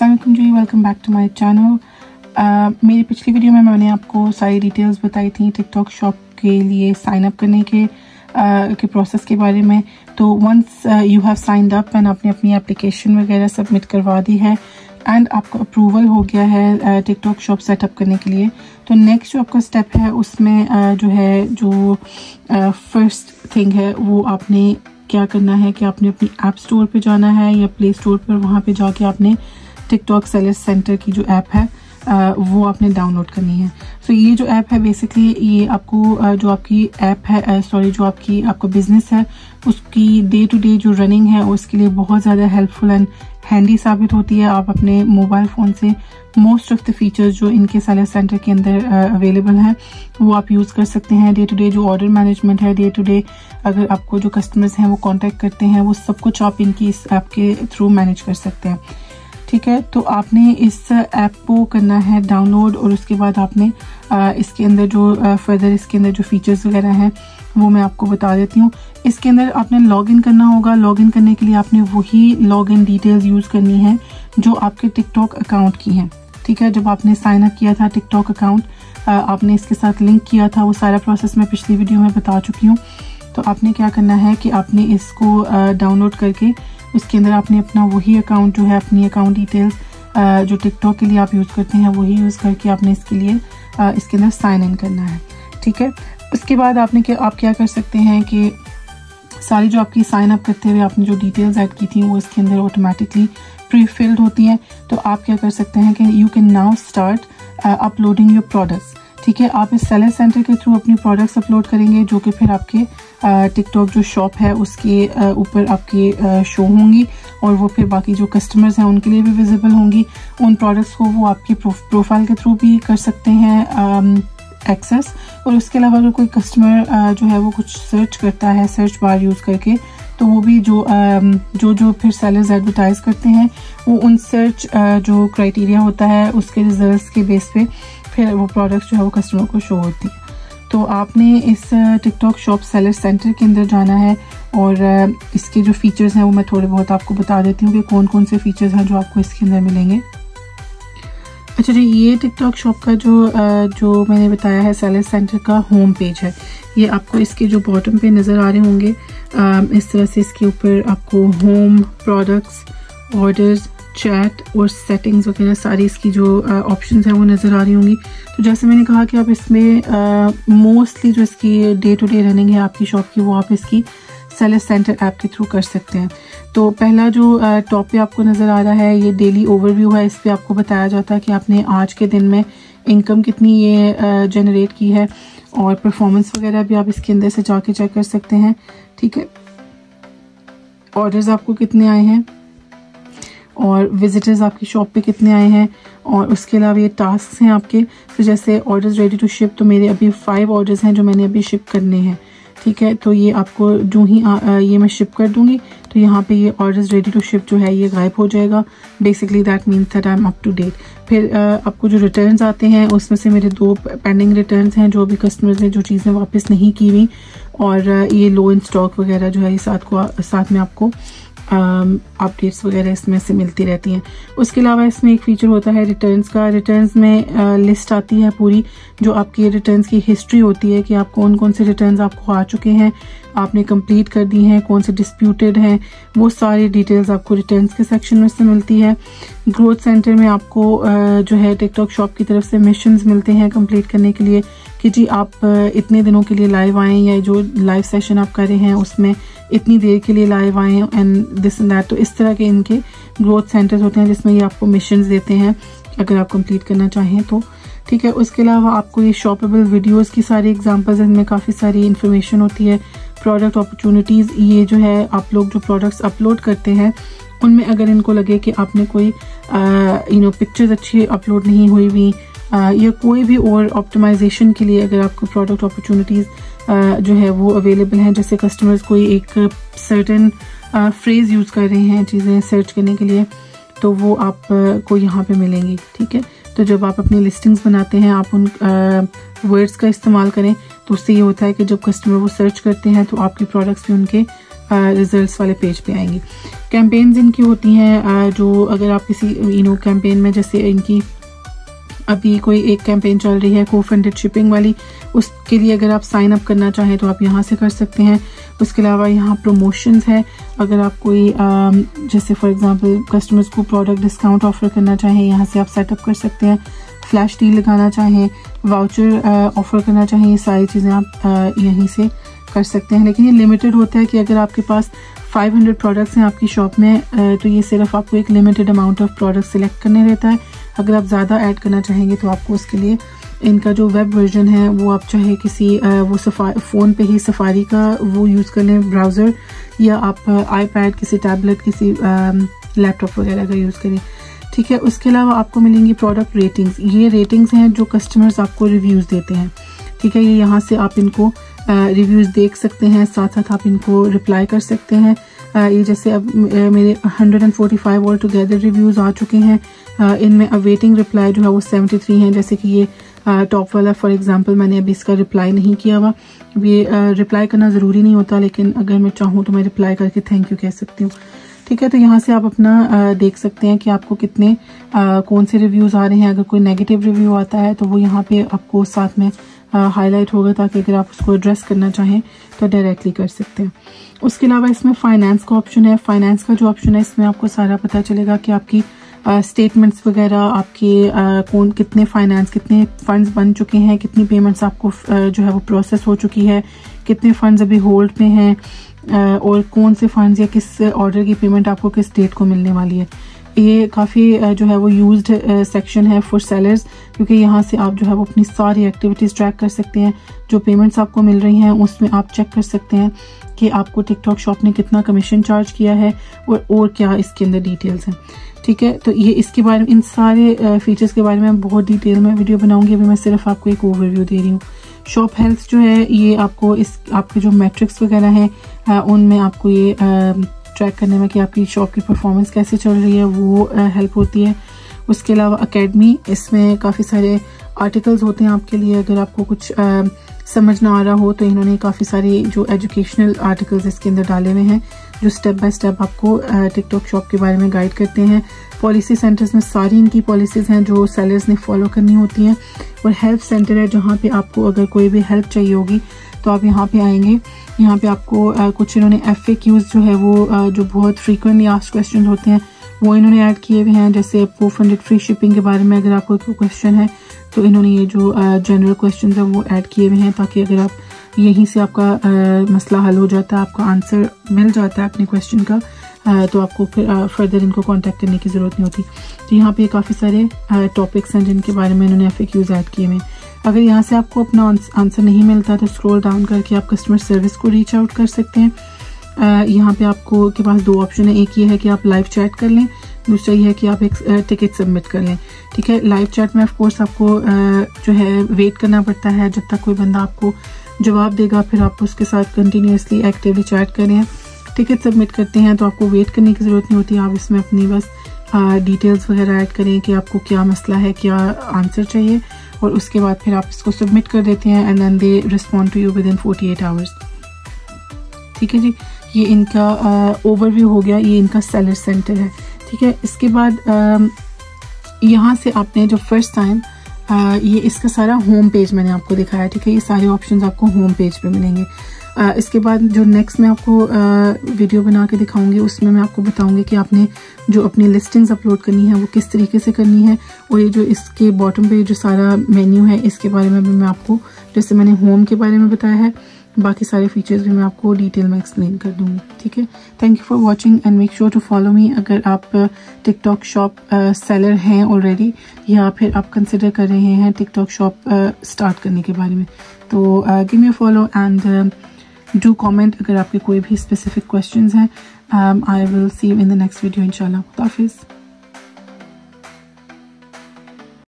अस्सलाम वालेकुम जी, welcome back to my channel. मेरी पिछली वीडियो में मैंने आपको सारी डिटेल्स बताई थी टिकटॉक शॉप के लिए साइन अप करने के प्रोसेस के बारे में। तो once you have signed up and आपने अपनी एप्लीकेशन वगैरह सबमिट करवा दी है एंड आपका अप्रूवल हो गया है टिकटॉक शॉप सेटअप करने के लिए, तो नेक्स्ट जो आपका स्टेप है उसमें जो फर्स्ट थिंग है वो आपने क्या करना है कि आपने अपनी ऐप स्टोर पे जाना है या प्ले स्टोर पर, वहाँ पे जाके आपने टिकटॉक सेलर्स सेंटर की जो ऐप है वो आपने डाउनलोड करनी है। सो ये जो ऐप है बेसिकली ये आपको जो आपकी ऐप है जो आपका बिजनेस है उसकी डे टू डे जो रनिंग है उसके लिए बहुत ज़्यादा हेल्पफुल एंड हैंडी साबित होती है। आप अपने मोबाइल फ़ोन से मोस्ट ऑफ द फीचर्स जो इनके सेलर सेंटर के अंदर अवेलेबल हैं वो आप यूज़ कर सकते हैं। डे टू डे जो ऑर्डर मैनेजमेंट है, डे टू डे अगर आपको जो कस्टमर्स हैं वो कांटेक्ट करते हैं, वो सब कुछ आप इनकी इस ऐप के थ्रू मैनेज कर सकते हैं। ठीक है, तो आपने इस ऐप को करना है डाउनलोड और उसके बाद आपने इसके अंदर जो फर्दर इसके अंदर जो फीचर्स वगैरह हैं वो मैं आपको बता देती हूँ। इसके अंदर आपने लॉगिन करना होगा। लॉगिन करने के लिए आपने वही लॉगिन डिटेल्स यूज़ करनी है जो आपके टिकटॉक अकाउंट की हैं। ठीक है, जब आपने साइन अप किया था टिकटॉक अकाउंट आपने इसके साथ लिंक किया था, वो सारा प्रोसेस मैं पिछली वीडियो में बता चुकी हूँ। तो आपने क्या करना है कि आपने इसको डाउनलोड करके उसके अंदर आपने अपना वही अकाउंट जो है, अपनी अकाउंट डिटेल्स जो टिकटॉक के लिए आप यूज़ करते हैं वही यूज़ करके आपने इसके लिए इसके अंदर साइन इन करना है। ठीक है, उसके बाद आप क्या कर सकते हैं कि सारी जो आपकी साइन अप करते हुए आपने जो डिटेल्स ऐड की थी वो इसके अंदर ऑटोमेटिकली प्री फिल्ड होती हैं। तो आप क्या कर सकते हैं कि you can now start uploading your products. ठीक है, आप इस सेलर सेंटर के थ्रू अपनी प्रोडक्ट्स अपलोड करेंगे जो कि फिर आपके टिकटॉक जो शॉप है उसके ऊपर आपके शो होंगी और वो फिर बाकी जो कस्टमर्स हैं उनके लिए भी विजिबल होंगी। उन प्रोडक्ट्स को वो आपकी प्रोफाइल के थ्रू भी कर सकते हैं एक्सेस। और उसके अलावा अगर कोई कस्टमर जो है वो कुछ सर्च करता है सर्च बार यूज़ करके, तो वो भी जो फिर सेलर्स एडवर्टाइज करते हैं वो उन सर्च जो क्राइटेरिया होता है उसके रिजल्ट्स के बेस पे फिर वो प्रोडक्ट्स जो है वो कस्टमर को शो होती है। तो आपने इस टिकटॉक शॉप सेलर सेंटर के अंदर जाना है और इसके जो फीचर्स हैं वो मैं थोड़े बहुत आपको बता देती हूँ कि कौन कौन से फीचर्स हैं जो आपको इसके अंदर मिलेंगे। अच्छा जी, ये टिकटॉक शॉप का जो मैंने बताया है सेलर सेंटर का होम पेज है। ये आपको इसके जो बॉटम पे नज़र आ रहे होंगे इस तरह से इसके ऊपर आपको होम, प्रोडक्ट्स, ऑर्डर्स, चैट और सेटिंग्स वगैरह सारी इसकी जो ऑप्शंस हैं वो नज़र आ रही होंगी। तो जैसे मैंने कहा कि आप इसमें मोस्टली जो इसकी डे टू डे रनिंग है आपकी शॉप की वो आप इसकी सेलर सेंटर ऐप के थ्रू कर सकते हैं। तो पहला जो टॉप पे आपको नज़र आ रहा है ये डेली ओवरव्यू है। इस पर आपको बताया जाता है कि आपने आज के दिन में इनकम कितनी ये जनरेट की है और परफॉर्मेंस वगैरह भी आप इसके अंदर से जाके चेक कर सकते हैं। ठीक है, ऑर्डर्स आपको कितने आए हैं और विजिटर्स आपकी शॉप पे कितने आए हैं और उसके अलावा ये टास्क हैं आपके। तो जैसे ऑर्डर्स रेडी टू शिप, तो मेरे अभी 5 ऑर्डर्स हैं जो मैंने अभी शिप करने हैं। ठीक है, तो ये आपको जो ही ये मैं शिप कर दूंगी तो यहाँ पे ये ऑर्डर्स रेडी टू शिप जो है ये गायब हो जाएगा। Basically that means that I am up to date. फिर आपको जो रिटर्न्स आते हैं उसमें से मेरे 2 पेंडिंग रिटर्न्स हैं जो अभी कस्टमर्स ने जो चीज़ें वापस नहीं की हुई, और ये लो इन स्टॉक वगैरह जो है ये साथ में आपको अपडेट्स वगैरह इसमें से मिलती रहती हैं। उसके अलावा इसमें एक फीचर होता है रिटर्न्स का। रिटर्न्स में लिस्ट आती है पूरी जो आपकी रिटर्न्स की हिस्ट्री होती है कि आप कौन कौन से रिटर्न्स आपको आ चुके हैं, आपने कंप्लीट कर दी हैं, कौन से डिस्प्यूटेड हैं, वो सारी डिटेल्स आपको रिटर्न्स के सेक्शन में से मिलती है। ग्रोथ सेंटर में आपको जो है टिकटॉक शॉप की तरफ से मिशंस मिलते हैं कंप्लीट करने के लिए कि जी आप इतने दिनों के लिए लाइव आएँ या जो लाइव सेशन आप कर रहे हैं उसमें इतनी देर के लिए लाइव आए एंड दिस एंड दैट। तो इस तरह के इनके ग्रोथ सेंटर्स होते हैं जिसमें ये आपको मिशंस देते हैं अगर आप कंप्लीट करना चाहें तो। ठीक है, उसके अलावा आपको ये शॉपेबल वीडियोस की सारी एग्जांपल्स हैं, इनमें काफ़ी सारी इन्फॉर्मेशन होती है। प्रोडक्ट अपॉर्चुनिटीज़, ये जो है आप लोग जो प्रोडक्ट्स अपलोड करते हैं उनमें अगर इनको लगे कि आपने कोई पिक्चर्स अच्छी अपलोड नहीं हुई हुई या कोई भी और ऑप्टिमाइजेशन के लिए अगर आपको प्रोडक्ट अपॉर्चुनिटीज़ जो है वो अवेलेबल हैं, जैसे कस्टमर्स कोई एक सर्टेन फ्रेज यूज़ कर रहे हैं चीज़ें सर्च करने के लिए, तो वो आपको यहाँ पे मिलेंगी। ठीक है, तो जब आप अपनी लिस्टिंग्स बनाते हैं आप उन वर्ड्स का इस्तेमाल करें तो उससे ये होता है कि जब कस्टमर वो सर्च करते हैं तो आपके प्रोडक्ट्स भी उनके रिजल्ट्स वाले पेज पे आएंगी। कैंपेन्स इनकी होती हैं जो अगर आप किसी कैंपेन में, जैसे इनकी अभी कोई एक कैंपेन चल रही है को-फंडेड शिपिंग वाली, उसके लिए अगर आप साइन अप करना चाहें तो आप यहाँ से कर सकते हैं। उसके अलावा यहाँ प्रमोशंस है, अगर आप कोई जैसे फॉर एग्जांपल कस्टमर्स को प्रोडक्ट डिस्काउंट ऑफर करना चाहें, यहाँ से आप सेटअप कर सकते हैं। फ्लैश डील लगाना चाहें, वाउचर ऑफर करना चाहें, ये सारी चीज़ें आप यहीं से कर सकते हैं। लेकिन ये लिमिटेड होता है कि अगर आपके पास 500 प्रोडक्ट्स हैं आपकी शॉप में तो ये सिर्फ आपको एक limited amount of product select करने रहता है। अगर आप ज़्यादा ऐड करना चाहेंगे तो आपको उसके लिए इनका जो वेब वर्जन है वो आप चाहे किसी वो फ़ोन पे ही सफारी का वो यूज़ कर लें ब्राउज़र, या आप आईपैड, किसी टैबलेट, किसी लैपटॉप वगैरह का यूज़ करें। ठीक है। उसके अलावा आपको मिलेंगी प्रोडक्ट रेटिंग्स। ये रेटिंग्स हैं जो कस्टमर्स आपको रिव्यूज़ देते हैं। ठीक है। ये यहाँ से आप इनको रिव्यूज़ देख सकते हैं, साथ साथ आप इनको रिप्लाई कर सकते हैं। ये जैसे अब मेरे 145 ऑल टुगेदर रिव्यूज़ आ चुके हैं। इनमें अवेटिंग रिप्लाई जो है वो 73 हैं। जैसे कि ये टॉप वाला फॉर एग्जांपल मैंने अभी इसका रिप्लाई नहीं किया हुआ। ये रिप्लाई करना ज़रूरी नहीं होता, लेकिन अगर मैं चाहूँ तो मैं रिप्लाई करके थैंक यू कह सकती हूँ। ठीक है। तो यहाँ से आप अपना देख सकते हैं कि आपको कितने कौन से रिव्यूज़ आ रहे हैं। अगर कोई नेगेटिव रिव्यू आता है तो वो यहाँ पे आपको साथ में हाईलाइट होगा, ताकि अगर आप उसको एड्रेस करना चाहें तो डायरेक्टली कर सकते हैं। उसके अलावा इसमें फाइनेंस का ऑप्शन है। फाइनेंस का जो ऑप्शन है इसमें आपको सारा पता चलेगा कि आपकी स्टेटमेंट्स वगैरह, आपके कौन कितने फाइनेंस, कितने फंड्स बन चुके हैं, कितनी पेमेंट्स आपको जो है वो प्रोसेस हो चुकी है, कितने फंड्स अभी होल्ड पे हैं, और कौन से फंड्स या किस ऑर्डर की पेमेंट आपको किस डेट को मिलने वाली है। ये काफ़ी जो है वो यूज्ड सेक्शन है फॉर सेलर्स, क्योंकि यहाँ से आप जो है वो अपनी सारी एक्टिविटीज़ ट्रैक कर सकते हैं। जो पेमेंट्स आपको मिल रही हैं उसमें आप चेक कर सकते हैं कि आपको टिकटॉक शॉप ने कितना कमीशन चार्ज किया है और क्या इसके अंदर डिटेल्स हैं। ठीक है। तो ये इसके बारे में, इन सारे फीचर्स के बारे में बहुत डिटेल में वीडियो बनाऊंगी। अभी मैं सिर्फ आपको एक ओवरव्यू दे रही हूँ। शॉप हेल्थ जो है ये आपको आपके जो मैट्रिक्स वगैरह हैं उनमें आपको ये ट्रैक करने में कि आपकी शॉप की परफॉर्मेंस कैसे चल रही है वो हेल्प होती है। उसके अलावा एकेडमी, इसमें काफ़ी सारे आर्टिकल्स होते हैं आपके लिए। अगर आपको कुछ समझ ना आ रहा हो तो इन्होंने काफ़ी सारे जो एजुकेशनल आर्टिकल्स इसके अंदर डाले हुए हैं जो स्टेप बाय स्टेप आपको टिकटॉक शॉप के बारे में गाइड करते हैं। पॉलिसी सेंटर्स में सारी इनकी पॉलिसीज़ हैं जो सेलर्स ने फॉलो करनी होती हैं। और हेल्प सेंटर है जहाँ पे आपको अगर कोई भी हेल्प चाहिए होगी तो आप यहाँ पे आएंगे। यहाँ पे आपको कुछ इन्होंने FAQs जो है वो जो बहुत फ्रीक्वेंटली आस्क्ड क्वेश्चन होते हैं वो इन्होंने ऐड किए हुए हैं। जैसे को-फंडेड फ्री शिपिंग के बारे में अगर आपको कोई क्वेश्चन है तो इन्होंने ये जो जनरल क्वेश्चन है वो ऐड किए हुए हैं, ताकि अगर आप यहीं से आपका मसला हल हो जाता है, आपका आंसर मिल जाता है अपने क्वेश्चन का, तो आपको फिर फर्दर इनको कांटेक्ट करने की ज़रूरत नहीं होती। तो यहाँ पे काफ़ी सारे टॉपिक्स हैं जिनके बारे में इन्होंने FAQs ऐड किए हुए हैं। अगर यहाँ से आपको अपना आंसर नहीं मिलता तो स्क्रॉल डाउन करके आप कस्टमर सर्विस को रीच आउट कर सकते हैं। यहाँ पे आपको के पास दो ऑप्शन है। एक ये है कि आप लाइव चैट कर लें, दूसरा ये है कि आप एक टिकट सबमिट कर लें। ठीक है। लाइव चैट में ऑफ कोर्स आपको जो है वेट करना पड़ता है जब तक कोई बंदा आपको जवाब देगा, फिर आप उसके साथ कंटिन्यूसली एक्टिवली चैट करें। टिकट सबमिट करते हैं तो आपको वेट करने की ज़रूरत नहीं होती। आप इसमें अपनी बस डिटेल्स वगैरह ऐड करें कि आपको क्या मसला है, क्या आंसर चाहिए, और उसके बाद फिर आप इसको सबमिट कर देते हैं and then they respond to you within 48 hours. ठीक है जी। ये इनका ओवरव्यू हो गया, ये इनका सेलर सेंटर है। ठीक है। इसके बाद यहाँ से आपने जो फर्स्ट टाइम ये इसका सारा होम पेज मैंने आपको दिखाया। ठीक है। ये सारे ऑप्शंस आपको होम पेज पे मिलेंगे। इसके बाद जो नेक्स्ट मैं आपको वीडियो बना के दिखाऊंगी उसमें मैं आपको बताऊंगी कि आपने जो अपनी लिस्टिंग्स अपलोड करनी है वो किस तरीके से करनी है। और ये जो इसके बॉटम पे जो सारा मेन्यू है इसके बारे में भी मैं आपको, जैसे मैंने होम के बारे में बताया है, बाकी सारे फीचर्स भी मैं आपको डिटेल में एक्सप्लेन कर दूंगी। ठीक है। Thank you for watching and make sure to follow me. अगर आप टिकटॉक शॉप सेलर हैं ऑलरेडी, या फिर आप कंसिडर कर रहे हैं टिकटॉक शॉप स्टार्ट करने के बारे में, तो give me a follow and do comment अगर आपके कोई भी स्पेसिफिक क्वेश्चंस हैं। I will see you in the next video इंशाल्लाह। खुदा हाफिज़।